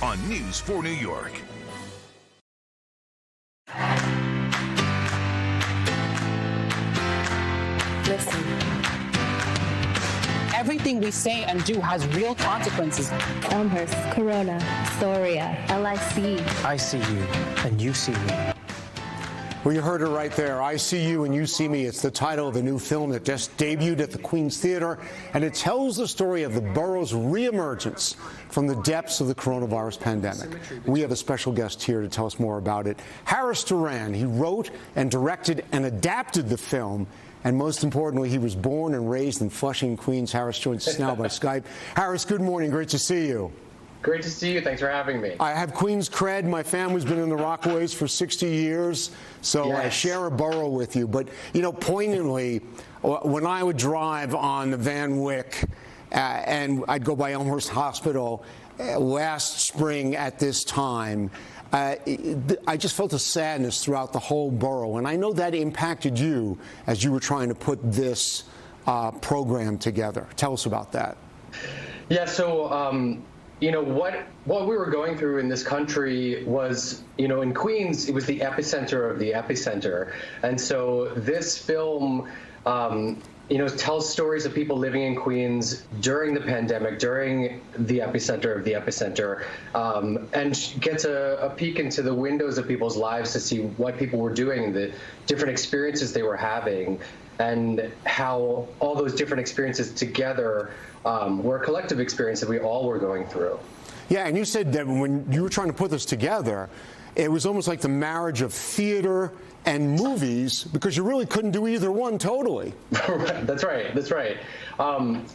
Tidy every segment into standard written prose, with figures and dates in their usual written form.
on News 4 New York. Listen. Everything we say and do has real consequences. Elmhurst, Corona, Astoria, LIC. I see you, and you see me. Well, you heard it right there. I See You and You See Me. It's the title of a new film that just debuted at the Queen's Theater, and it tells the story of the borough's reemergence from the depths of the coronavirus pandemic. We have a special guest here to tell us more about it. Harris Doran. He wrote and directed and adapted the film, and most importantly, he was born and raised in Flushing, Queens. Harris joins us now by Skype. Harris, good morning. Great to see you. Great to see you. Thanks for having me. I have Queens cred. My family's been in the Rockaways for 60 years, so yes. I share a borough with you. But, you know, poignantly, when I would drive on the Van Wyck and I'd go by Elmhurst Hospital last spring at this time, I just felt a sadness throughout the whole borough. And I know that impacted you as you were trying to put this program together. Tell us about that. Yeah, so... you know, what we were going through in this country was, you know, in Queens, it was the epicenter of the epicenter. And so this film, you know, tells stories of people living in Queens during the pandemic, during the epicenter of the epicenter, and gets a peek into the windows of people's lives to see what people were doing, the different experiences they were having, and how all those different experiences together were a collective experience that we all were going through. Yeah, and you said that when you were trying to put this together, it was almost like the marriage of theater and movies, because you really couldn't do either one totally. That's right. That's right.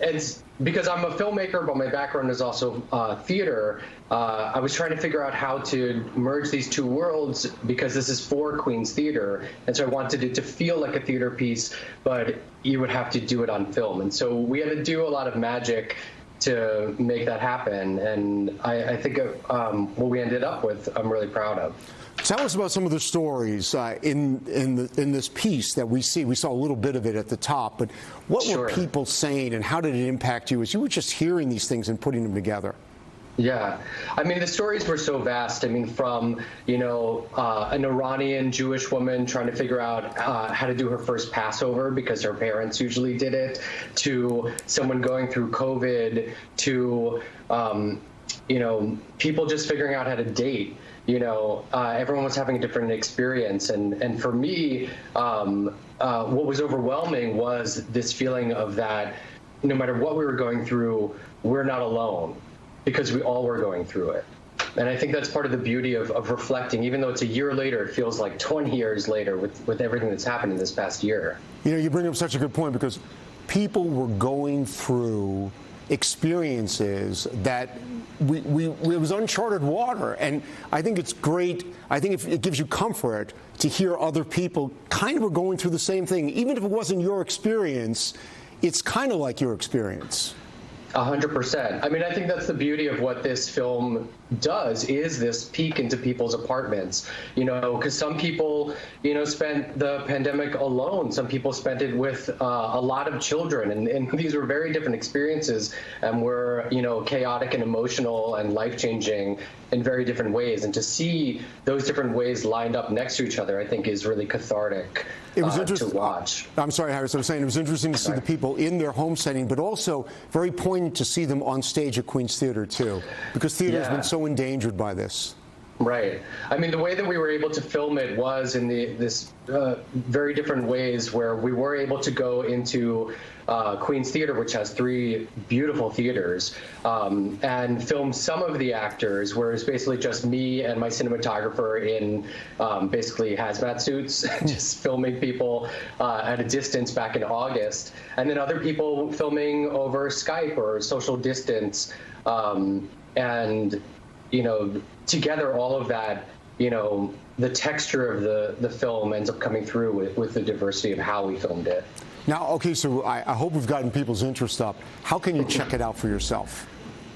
It's because I'm a filmmaker, but my background is also theater. I was trying to figure out how to merge these two worlds, because this is for Queens Theater, and so I wanted it to feel like a theater piece, but you would have to do it on film. And so we had to do a lot of magic to make that happen, and I think what we ended up with, I'm really proud of. Tell us about some of the stories in this piece that we see. We saw a little bit of it at the top, but what were people saying, and how did it impact you as you were just hearing these things and putting them together? Yeah, I mean, the stories were so vast. I mean, from, you know, an Iranian Jewish woman trying to figure out how to do her first Passover because her parents usually did it, to someone going through COVID, to, you know, people just figuring out how to date. You know, everyone was having a different experience. And for me, what was overwhelming was this feeling of that no matter what we were going through, we're not alone, because we all were going through it. And I think that's part of the beauty of reflecting. Even though it's a year later, it feels like 20 years later with everything that's happened in this past year. You know, you bring up such a good point, because people were going through experiences that it was uncharted water. And I think it's great. I think it gives you comfort to hear other people kind of were going through the same thing. Even if it wasn't your experience, it's kind of like your experience. 100%. I mean, I think that's the beauty of what this film does, is this peek into people's apartments, you know, because some people, you know, spent the pandemic alone. Some people spent it with a lot of children, and these were very different experiences, and were, you know, chaotic and emotional and life-changing in very different ways. And to see those different ways lined up next to each other, I think is really cathartic. It was interesting to watch. I'm sorry, Harris. I was saying it was interesting to see the people in their home setting, but also very poignant to see them on stage at Queen's Theater too, because theater has been so endangered by this. Right. I mean, the way that we were able to film it was in this very different ways, where we were able to go into Queen's Theater, which has 3 beautiful theaters, and film some of the actors, where it's basically just me and my cinematographer in basically hazmat suits, just filming people at a distance back in August, and then other people filming over Skype or social distance, and you know, together, all of that, you know, the texture of the film ends up coming through with the diversity of how we filmed it. Now, okay, so I hope we've gotten people's interest up. How can you check it out for yourself?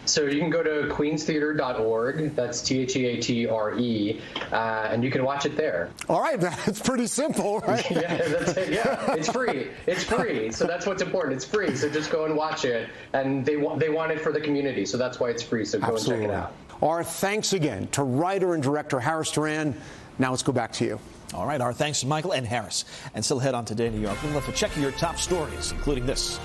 So you can go to queenstheater.org, that's THEATRE, and you can watch it there. All right, that's pretty simple, right? Yeah, that's it. Yeah, it's free. It's free, so that's what's important. It's free, so just go and watch it. And they want it for the community, so that's why it's free, so go and check it out. Our thanks again to writer and director Harris Doran. Now let's go back to you. All right, our thanks to Michael and Harris. And still ahead on Today New York, we'll look at checking your top stories, including this.